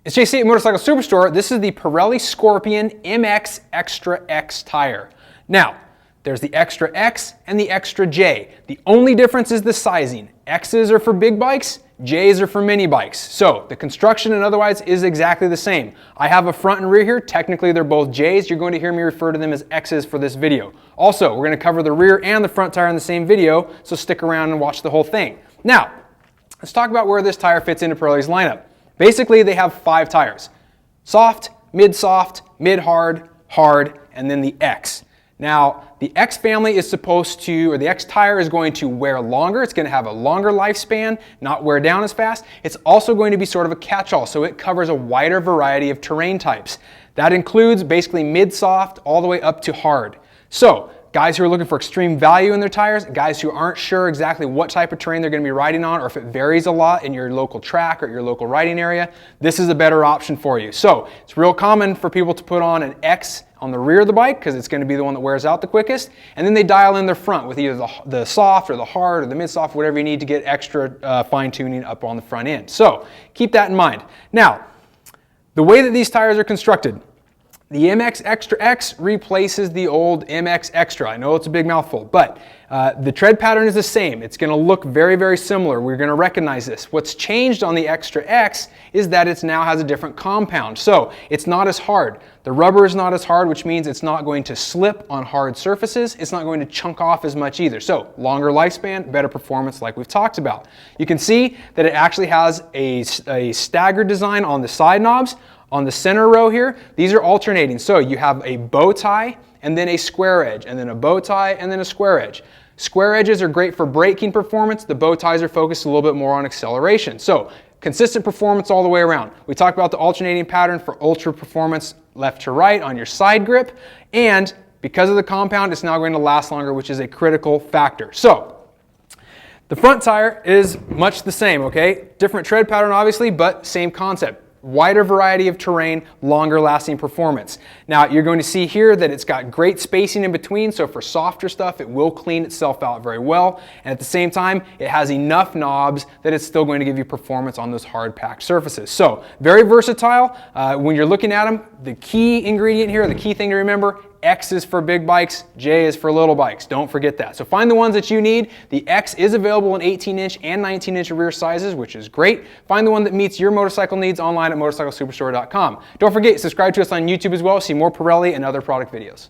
It's JC at Motorcycle Superstore. This is the Pirelli Scorpion MX Extra X tire. Now, there's the Extra X and the Extra J. The only difference is the sizing. X's are for big bikes, J's are for mini bikes. So the construction and otherwise is exactly the same. I have a front and rear here. Technically, they're both J's. You're going to hear me refer to them as X's for this video. Also, we're going to cover the rear and the front tire in the same video, so stick around and watch the whole thing. Now, let's talk about where this tire fits into Pirelli's lineup. Basically, they have 5 tires: soft, mid-soft, mid-hard, hard, and then the X. Now, the X family is supposed to, or the X tire is going to wear longer. It's going to have a longer lifespan, not wear down as fast. It's also going to be sort of a catch-all, so it covers a wider variety of terrain types. That includes basically mid-soft all the way up to hard. So, guys who are looking for extreme value in their tires, guys who aren't sure exactly what type of terrain they're going to be riding on, or if it varies a lot in your local track or your local riding area, this is a better option for you. So it's real common for people to put on an X on the rear of the bike because it's going to be the one that wears out the quickest, and then they dial in their front with either the soft or the hard or the mid-soft, whatever you need to get extra fine-tuning up on the front end. So keep that in mind. Now, the way that these tires are constructed, the MX Extra X replaces the old MX Extra. I know it's a big mouthful, but the tread pattern is the same. It's going to look very, very similar. We're going to recognize this. What's changed on the Extra X is that it now has a different compound. So it's not as hard. The rubber is not as hard, which means it's not going to slip on hard surfaces. It's not going to chunk off as much either. So longer lifespan, better performance like we've talked about. You can see that it actually has a staggered design on the side knobs. On the center row here, these are alternating. So you have a bow tie and then a square edge, and then a bow tie and then a square edge. Square edges are great for braking performance. The bow ties are focused a little bit more on acceleration. So consistent performance all the way around. We talked about the alternating pattern for ultra performance left to right on your side grip, and because of the compound, it's now going to last longer, which is a critical factor. So the front tire is much the same, okay? Different tread pattern obviously, but same concept. Wider variety of terrain, longer lasting performance. Now you're going to see here that it's got great spacing in between, so for softer stuff it will clean itself out very well, and at the same time it has enough knobs that it's still going to give you performance on those hard packed surfaces. So very versatile. When you're looking at them, the key ingredient here, the key thing to remember, X is for big bikes, J is for little bikes. Don't forget that. So find the ones that you need. The X is available in 18-inch and 19-inch rear sizes, which is great. Find the one that meets your motorcycle needs online at motorcyclesuperstore.com. Don't forget, subscribe to us on YouTube as well. See more Pirelli and other product videos.